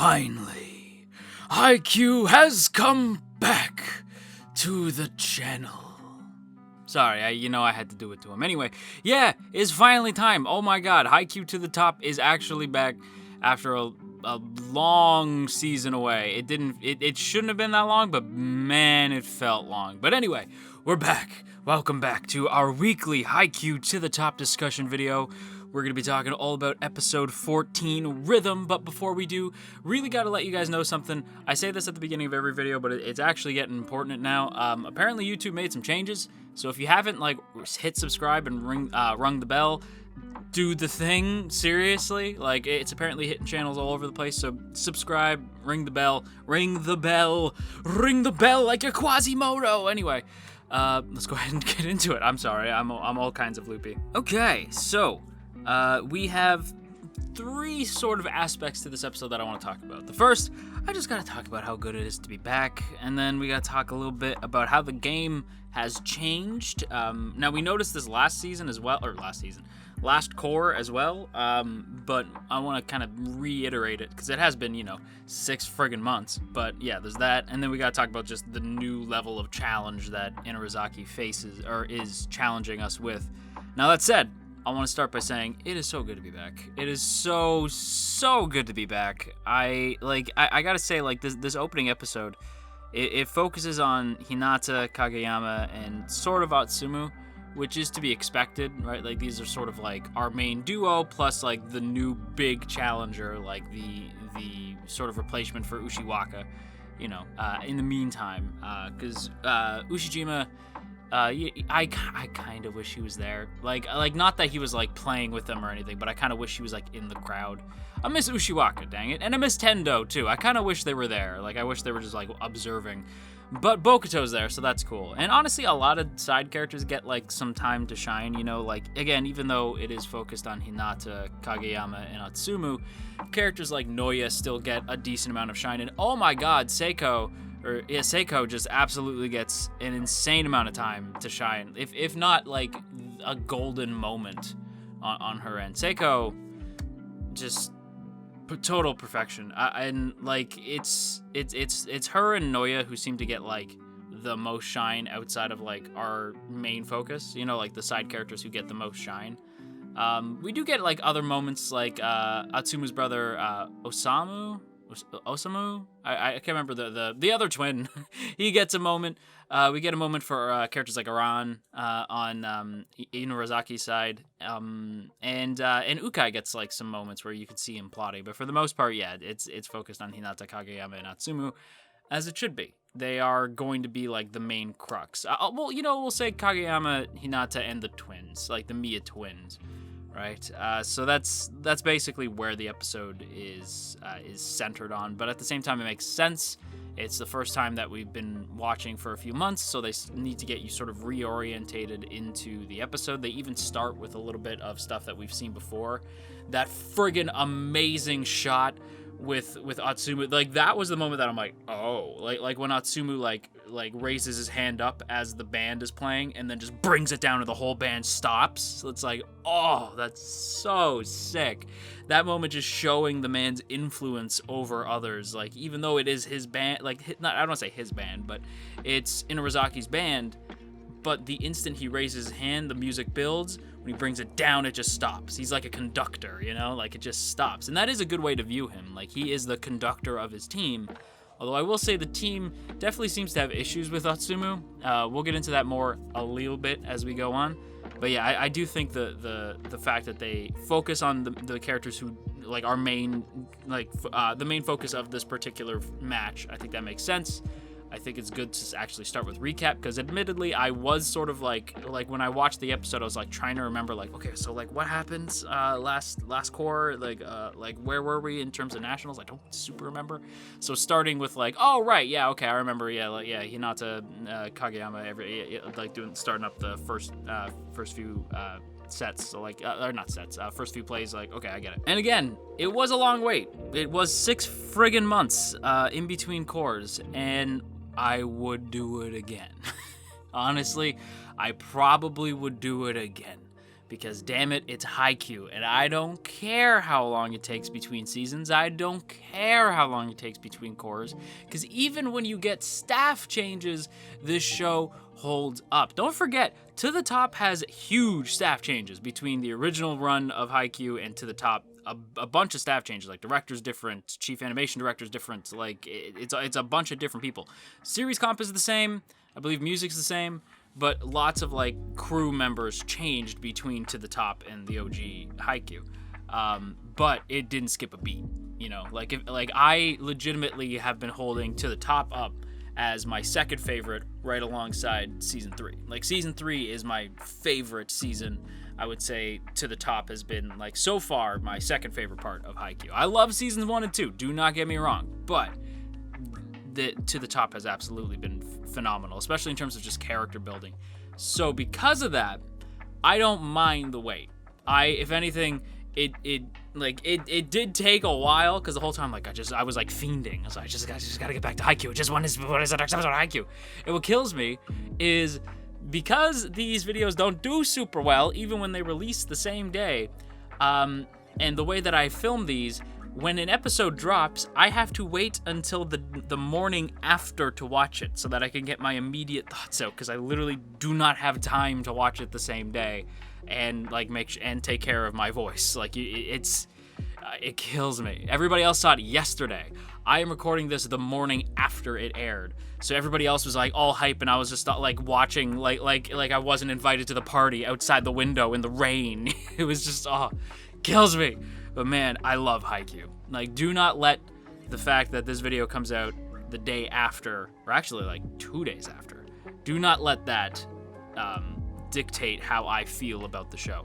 Finally, HAIKYUU has come back to the channel. Sorry, I had to do it to him. Anyway, yeah, it's finally time. Oh my god, HAIKYUU to the Top is actually back after a long season away. It shouldn't have been that long, but man, it felt long. But anyway, we're back. Welcome back to our weekly HAIKYUU to the Top discussion video. We're going to be talking all about episode 14, Rhythm, but before we do, really got to let you guys know something. I say this at the beginning of every video, but it's actually getting important now. Apparently YouTube made some changes, so if you haven't, hit subscribe and rung the bell, do the thing, seriously. It's apparently hitting channels all over the place, so subscribe, ring the bell like a Quasimodo. Anyway, let's go ahead and get into it. I'm sorry, I'm all kinds of loopy. Okay, so we have three sort of aspects to this episode that I want to talk about. The first, I just gotta talk about how good it is to be back, and then we gotta talk a little bit about how the game has changed. Now we noticed this last core as well, but I want to kind of reiterate it because it has been, 6 friggin' months. But yeah, there's that, and then we gotta talk about just the new level of challenge that Inarizaki faces or is challenging us with. Now that said, I want to start by saying it is so good to be back. It is so good to be back. I gotta say, this opening episode, it focuses on Hinata, Kageyama, and sort of Atsumu, which is to be expected, right? These are sort of our main duo plus the new big challenger, the sort of replacement for Ushiwaka, in the meantime, because Ushijima, I kind of wish he was there. Not that he was playing with them or anything, but I kind of wish he was in the crowd. I miss Ushiwaka, dang it, and I miss Tendo too. I kind of wish they were there. I wish they were just observing. But Bokuto's there, so that's cool. And honestly, a lot of side characters get some time to shine. Again, even though it is focused on Hinata, Kageyama, and Atsumu, characters like Noya still get a decent amount of shine. And oh my God, Seiko just absolutely gets an insane amount of time to shine, if not a golden moment on her end. Seiko, just total perfection, and it's her and Noya who seem to get the most shine outside of our main focus. The side characters who get the most shine. We do get other moments Atsumu's brother Osamu? I can't remember the other twin. He gets a moment. We get a moment for characters like Aran on Inurazaki's side, and Ukai gets some moments where you can see him plotting. But for the most part, yeah, it's focused on Hinata, Kageyama, and Atsumu, as it should be. They are going to be the main crux. We'll say Kageyama, Hinata, and the twins, the Mia twins. Right, so that's basically where the episode is centered on, but at the same time it makes sense. It's the first time that we've been watching for a few months, so they need to get you sort of reorientated into the episode. They even start with a little bit of stuff that we've seen before. That friggin' amazing shot with Atsumu, that was the moment that I'm oh, when Atsumu raises his hand up as the band is playing and then just brings it down and the whole band stops. So it's oh, that's so sick. That moment just showing the man's influence over others, even though it is his band, I don't want to say his band, but it's Inurazaki's band. But the instant he raises his hand, the music builds. When he brings it down, it just stops. He's like a conductor, it just stops. And that is a good way to view him. He is the conductor of his team. Although I will say the team definitely seems to have issues with Atsumu. We'll get into that more a little bit as we go on. But yeah, I do think the fact that they focus on the characters who our main the main focus of this particular match, I think that makes sense. I think it's good to actually start with recap, because admittedly I was sort of when I watched the episode, I was trying to remember okay, so what happens last core, where were we in terms of nationals? I don't super remember. So starting with oh right, yeah, okay, I remember, Hinata, Kageyama, starting up the first few sets, so or not sets, first few plays, okay, I get it. And again, it was a long wait. It was 6 friggin' months in between cores, and I would do it again. Honestly, I probably would do it again, because damn it, it's HAIKYUU, and I don't care how long it takes between seasons. I don't care how long it takes between cores, because even when you get staff changes, this show holds up. Don't forget, To the Top has huge staff changes between the original run of HAIKYUU and To the Top. A bunch of staff changes, like director's different, chief animation director's different, like it's a bunch of different people. Series comp is the same, I believe music's the same, but lots of like crew members changed between To the Top and the OG HAIKYUU. But it didn't skip a beat, you know. Like I legitimately have been holding To the Top up as my second favorite, right alongside season 3. Like season 3 is my favorite season. I would say To the Top has been, like, so far my second favorite part of HAIKYUU. I love seasons 1 and 2. Do not get me wrong, but To the Top has absolutely been phenomenal, especially in terms of just character building. So because of that, I don't mind the wait. If anything, it did take a while, because the whole time, like, I was like fiending. I was like, I just gotta get back to HAIKYUU. Just when is the next episode of HAIKYUU? And what kills me is, because these videos don't do super well, even when they release the same day, and the way that I film these, when an episode drops, I have to wait until the morning after to watch it, so that I can get my immediate thoughts out, because I literally do not have time to watch it the same day, and like and take care of my voice. Like it kills me. Everybody else saw it yesterday. I am recording this the morning after it aired, so everybody else was like all hype, and I was just like watching like I wasn't invited to the party outside the window in the rain. It was just kills me. But man, I love HAIKYUU. Like, do not let the fact that this video comes out the day after, or actually like 2 days after, do not let that dictate how I feel about the show.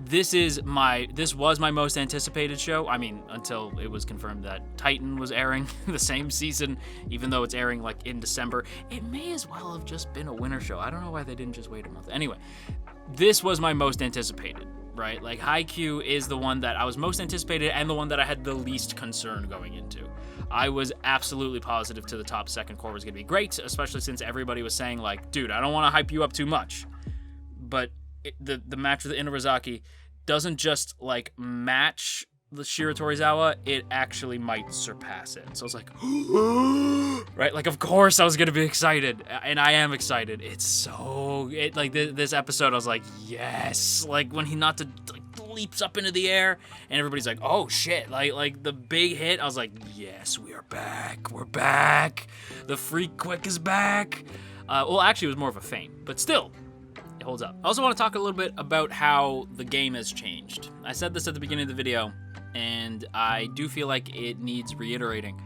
This was my most anticipated show. I mean, until it was confirmed that Titan was airing the same season, even though it's airing like in December. It may as well have just been a winter show. I don't know why they didn't just wait a month. Anyway, this was my most anticipated, right? Like, HAIKYUU is the one that I was most anticipated, and the one that I had the least concern going into. I was absolutely positive To the Top second core was going to be great, especially since everybody was saying, like, dude, I don't want to hype you up too much. But the match with Inarizaki doesn't just like match the Shiro Torizawa, it actually might surpass it. So I was like, right? Like, of course I was gonna be excited, and I am excited. It's like this episode, I was like, yes. Like when Hinata leaps up into the air, and everybody's like, oh shit, like the big hit. I was like, yes, we are back. We're back. The Freak Quick is back. Well, actually, it was more of a feint, but still. It holds up. I also want to talk a little bit about how the game has changed. I said this at the beginning of the video, and I do feel like it needs reiterating,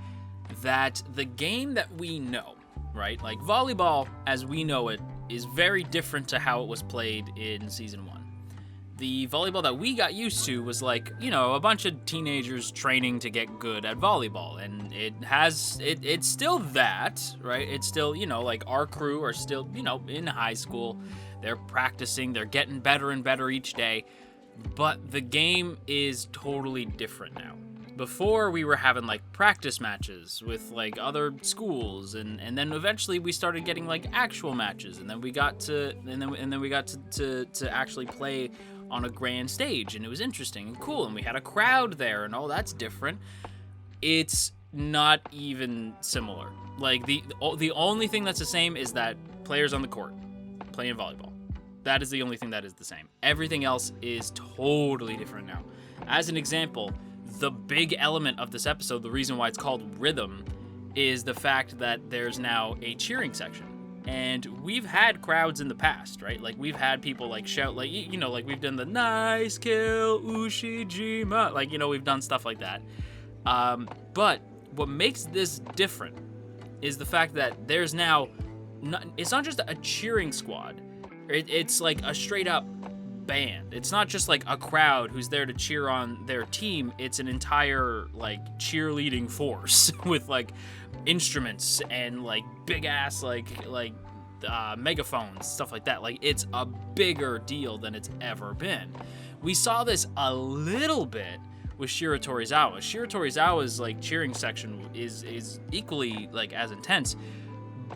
that the game that we know, right, like volleyball as we know it, is very different to how it was played in season 1. The volleyball that we got used to was like, you know, a bunch of teenagers training to get good at volleyball, and it's still that, right? It's still, you know, like our crew are still, you know, in high school. They're practicing, they're getting better and better each day, but the game is totally different now. Before, we were having like practice matches with like other schools, and then eventually we started getting like actual matches, and then we got to actually play on a grand stage, and it was interesting and cool, and we had a crowd there, and all that's different. It's not even similar. Like the only thing that's the same is that players on the court playing volleyball. That is the only thing that is the same. Everything else is totally different now. As an example, the big element of this episode, the reason why it's called Rhythm, is the fact that there's now a cheering section. And we've had crowds in the past, right? Like, we've had people like shout, like, you know, like we've done the nice kill, Ushijima. Like, you know, we've done stuff like that. But what makes this different is the fact that there's now, it's not just a cheering squad. It's like a straight up band. It's not just like a crowd who's there to cheer on their team. It's an entire like cheerleading force with like instruments and like big ass like megaphones, stuff like that. Like, it's a bigger deal than it's ever been. We saw this a little bit with Shiro Torizawa. Shiro Torizawa's like cheering section is equally like as intense.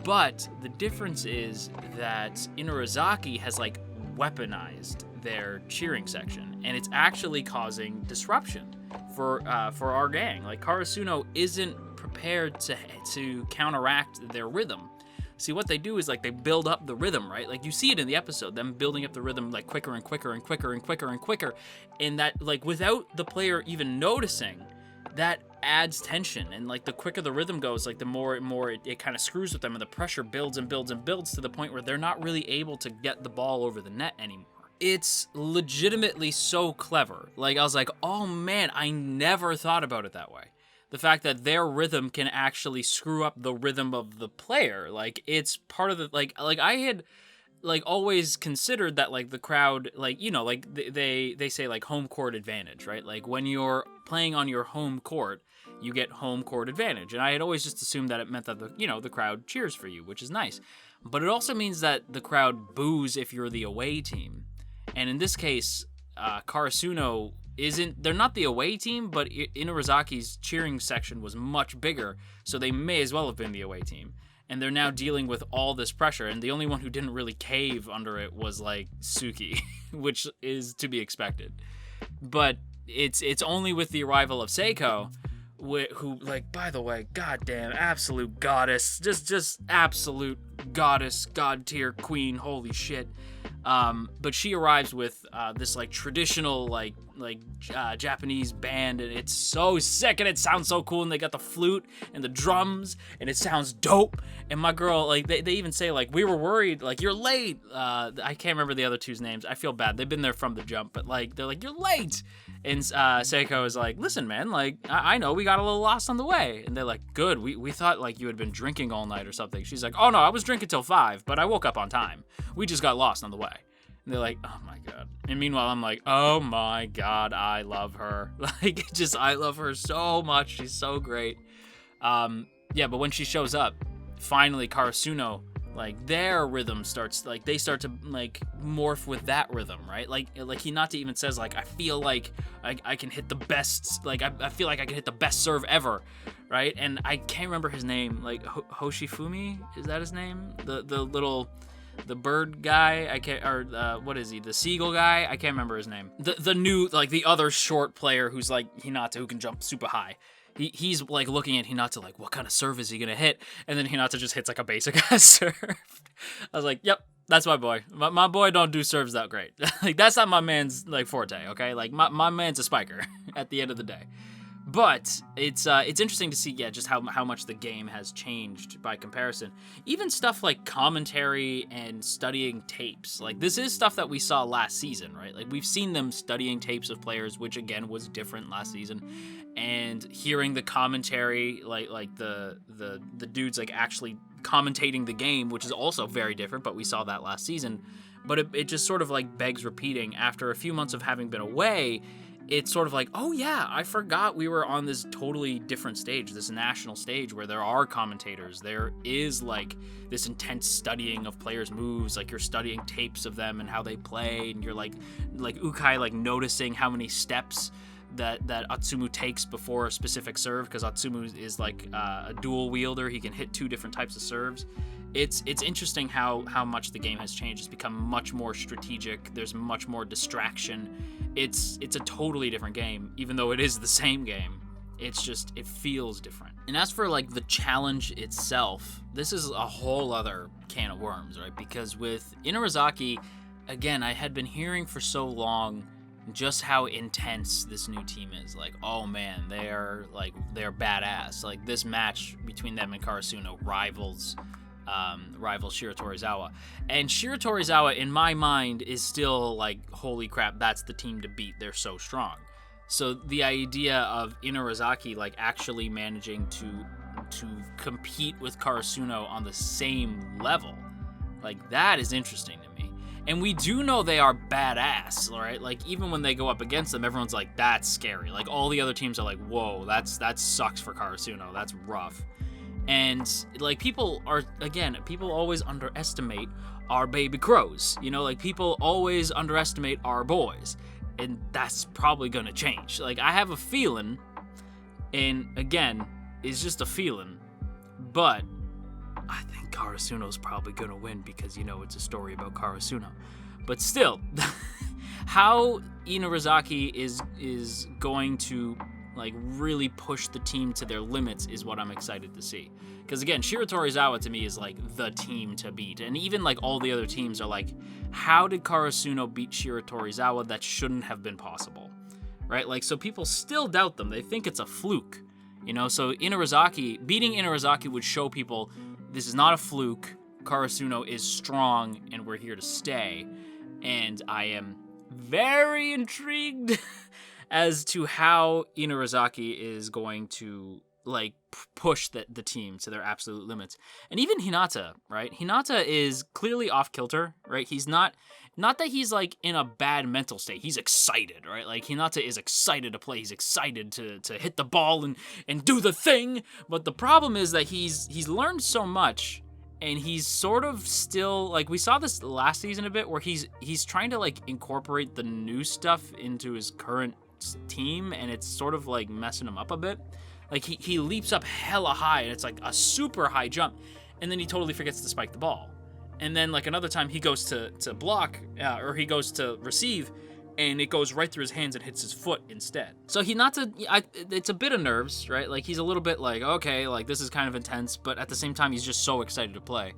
But the difference is that Inarizaki has like weaponized their cheering section, and it's actually causing disruption for our gang. Like, Karasuno isn't prepared to counteract their rhythm. See, what they do is, like, they build up the rhythm, right? Like, you see it in the episode, them building up the rhythm, like, quicker and quicker and quicker and quicker and quicker. And that, like, without the player even noticing, that adds tension. And, like, the quicker the rhythm goes, like, the more and more it kind of screws with them, and the pressure builds and builds and builds to the point where they're not really able to get the ball over the net anymore. It's legitimately so clever. Like, I was like, oh man, I never thought about it that way. The fact that their rhythm can actually screw up the rhythm of the player. Like, it's part of the, like I had, like, always considered that, like, the crowd, like, you know, like, they say, like, home court advantage, right? Like, when you're playing on your home court, you get home court advantage. And I had always just assumed that it meant that, the crowd cheers for you, which is nice. But it also means that the crowd boos if you're the away team. And in this case, Karasuno they're not the away team, but Inarizaki's cheering section was much bigger, so they may as well have been the away team. And they're now dealing with all this pressure, and the only one who didn't really cave under it was, like, Suki, which is to be expected. But it's only with the arrival of Seiko, who, like, by the way, goddamn, absolute goddess, just absolute goddess, god tier queen, holy shit. But she arrives with this, like, traditional, like Japanese band, and it's so sick, and it sounds so cool, and they got the flute and the drums, and it sounds dope. And my girl, like, they even say, like, we were worried, like, you're late. I can't remember the other two's names. I feel bad. They've been there from the jump, but, like, they're like, you're late. And Seiko is like, listen, man, like, I know we got a little lost on the way. And they're like, good, we thought, like, you had been drinking all night or something. She's like, oh, no, I was drinking till 5, but I woke up on time. We just got lost on the way. And they're like, oh, my God. And meanwhile, I'm like, oh, my God, I love her. Like, I love her so much. She's so great. Yeah, but when she shows up, finally, Karasuno, like, their rhythm starts, like, they start to, like, morph with that rhythm, right? Like Hinata even says, like, I feel like I can hit the best, like, I feel like I can hit the best serve ever, right? And I can't remember his name, like, Hoshifumi, is that his name? The bird guy, I can't, or what is he? The seagull guy? I can't remember his name. The new, like, the other short player who's like Hinata, who can jump super high. He's like looking at Hinata like, what kind of serve is he gonna hit? And then Hinata just hits like a basic ass serve. I was like, yep, that's my boy. My boy don't do serves that great. Like, that's not my man's, like, forte, okay? Like, my man's a spiker at the end of the day. But it's interesting to see, yeah, just how much the game has changed by comparison. Even stuff like commentary and studying tapes. Like, this is stuff that we saw last season, right? Like, we've seen them studying tapes of players, which, again, was different last season. And hearing the commentary, like the dudes, like, actually commentating the game, which is also very different, but we saw that last season. But it just sort of, like, begs repeating. After a few months of having been away, it's sort of like, oh yeah, I forgot we were on this totally different stage, this national stage where there are commentators. There is, like, this intense studying of players' moves, like, you're studying tapes of them and how they play, and you're like Ukai, like, noticing how many steps that Atsumu takes before a specific serve, because Atsumu is, like, a dual wielder. He can hit 2 different types of serves. It's interesting how much the game has changed. It's become much more strategic. There's much more distraction. It's a totally different game, even though it is the same game. It's just, it feels different. And as for, like, the challenge itself, this is a whole other can of worms, right? Because with Inarizaki, again, I had been hearing for so long just how intense this new team is. Like, oh man, they're badass. Like, this match between them and Karasuno rivals Shiratorizawa. And Shiratorizawa, in my mind, is still like, holy crap, that's the team to beat. They're so strong. So the idea of Inarizaki, like, actually managing to compete with Karasuno on the same level, like, that is interesting to me. And we do know they are badass, right? Like, even when they go up against them, everyone's like, that's scary. Like, all the other teams are like, whoa, that sucks for Karasuno. That's rough. And, like, people always underestimate our baby crows. You know, like, people always underestimate our boys. And that's probably gonna change. Like, I have a feeling, and again, it's just a feeling, but I think Karasuno's probably gonna win because, you know, it's a story about Karasuno. But still, how Inarizaki is going to like really push the team to their limits is what I'm excited to see. Because again, Shiratorizawa to me is like the team to beat. And even like all the other teams are like, how did Karasuno beat Shiratorizawa? That shouldn't have been possible, right? Like, so people still doubt them. They think it's a fluke, you know? So beating Inarizaki would show people this is not a fluke. Karasuno is strong and we're here to stay. And I am very intrigued as to how Inarizaki is going to like push the team to their absolute limits. And even Hinata, right? Hinata is clearly off kilter, right? He's not that he's like in a bad mental state. He's excited, right? Like Hinata is excited to play. He's excited to hit the ball and do the thing. But the problem is that he's learned so much, and he's sort of still like, we saw this last season a bit where he's trying to like incorporate the new stuff into his current team, and it's sort of like messing him up a bit. Like he leaps up hella high and it's like a super high jump, and then he totally forgets to spike the ball. And then like another time he goes to block or he goes to receive, and it goes right through his hands and hits his foot instead. So it's a bit of nerves, right? Like he's a little bit like, okay, like this is kind of intense, but at the same time he's just so excited to play.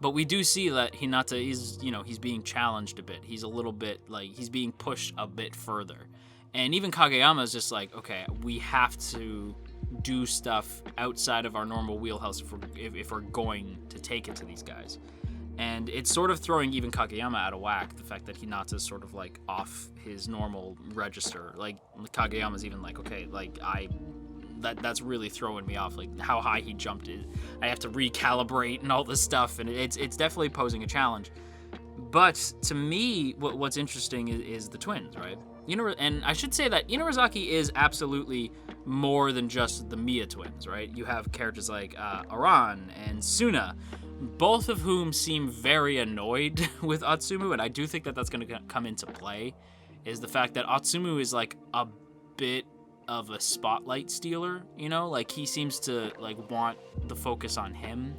But we do see that Hinata is, you know, he's being challenged a bit. He's a little bit like, he's being pushed a bit further. And even Kageyama is just like, okay, we have to do stuff outside of our normal wheelhouse if we're going to take it to these guys. And it's sort of throwing even Kageyama out of whack, the fact that Hinata's sort of like off his normal register. Like Kageyama's even like, okay, like that's really throwing me off, like how high he jumped it. I have to recalibrate and all this stuff, and it's definitely posing a challenge. But to me, what's interesting is the twins, right? And I should say that Inarizaki is absolutely more than just the Mia twins, right? You have characters like Aran and Suna, both of whom seem very annoyed with Atsumu, and I do think that that's going to come into play, is the fact that Atsumu is like a bit of a spotlight stealer, you know? Like he seems to like want the focus on him,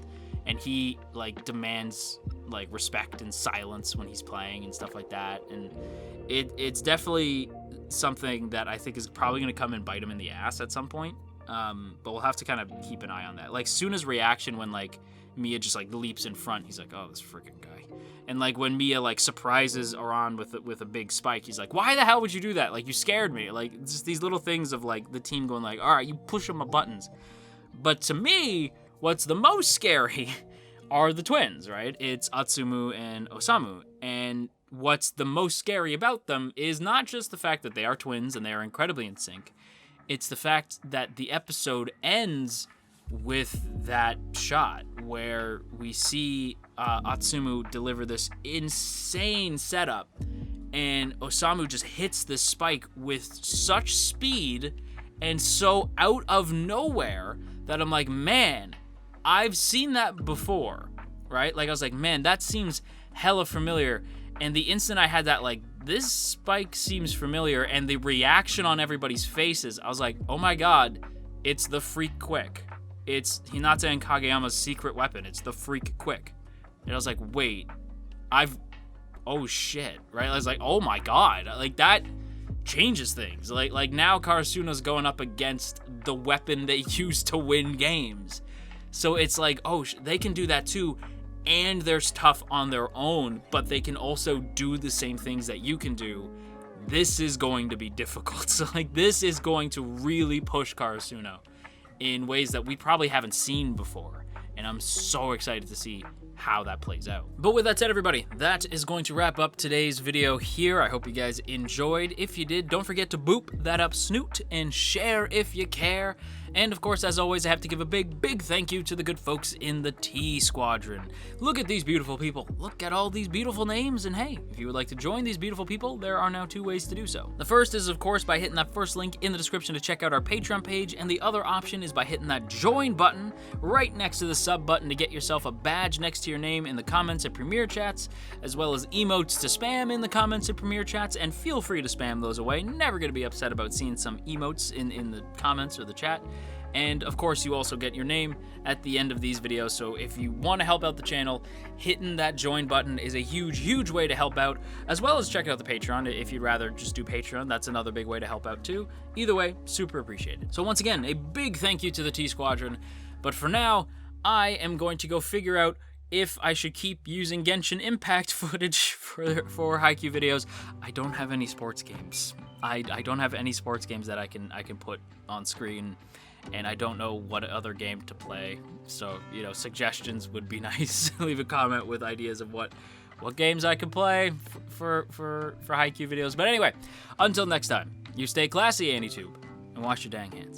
and he like demands like respect and silence when he's playing and stuff like that. And it's definitely something that I think is probably going to come and bite him in the ass at some point. But we'll have to kind of keep an eye on that. Like Suna's reaction when like Mia just like leaps in front, he's like, oh, this freaking guy. And like when Mia like surprises Aran with a big spike, he's like, why the hell would you do that? Like you scared me. Like it's just these little things of like the team going like, all right, you push on my buttons. But to me, what's the most scary are the twins, right? It's Atsumu and Osamu. And what's the most scary about them is not just the fact that they are twins and they are incredibly in sync. It's the fact that the episode ends with that shot where we see Atsumu deliver this insane setup, and Osamu just hits this spike with such speed and so out of nowhere that I'm like, man, I've seen that before, right? Like I was like, man, that seems hella familiar. And the instant I had that, like, this spike seems familiar, and the reaction on everybody's faces, I was like, oh my god, it's the Freak Quick. It's Hinata and Kageyama's secret weapon. It's the Freak Quick. And I was like, wait, oh shit, right? I was like, oh my god, like that changes things. Like now Karasuno's going up against the weapon they use to win games. So it's like, oh, they can do that too, and they're tough on their own, but they can also do the same things that you can do. This is going to be difficult. So like this is going to really push Karasuno in ways that we probably haven't seen before. And I'm so excited to see how that plays out. But with that said, everybody, that is going to wrap up today's video here. I hope you guys enjoyed. If you did, don't forget to boop that up snoot and share if you care. And of course, as always, I have to give a big thank you to the good folks in the T Squadron. Look at these beautiful people. Look at all these beautiful names. And hey, if you would like to join these beautiful people, there are now 2 ways to do so. The first is, of course, by hitting that first link in the description to check out our Patreon page. And the other option is by hitting that join button right next to the sub button to get yourself a badge next to your name in the comments at Premiere Chats, as well as emotes to spam in the comments at Premiere Chats. And feel free to spam those away. Never going to be upset about seeing some emotes in the comments or the chat. And of course, you also get your name at the end of these videos. So if you want to help out the channel, hitting that join button is a huge, huge way to help out, as well as check out the Patreon. If you'd rather just do Patreon, that's another big way to help out too. Either way, super appreciated. So once again, a big thank you to the T Squadron. But for now, I am going to go figure out if I should keep using Genshin Impact footage for HAIKYUU videos. I don't have any sports games. I don't have any sports games that I can put on screen, and I don't know what other game to play. So, you know, suggestions would be nice. Leave a comment with ideas of what games I can play for HAIKYUU videos. But anyway, until next time, you stay classy, AnyTube, and wash your dang hands.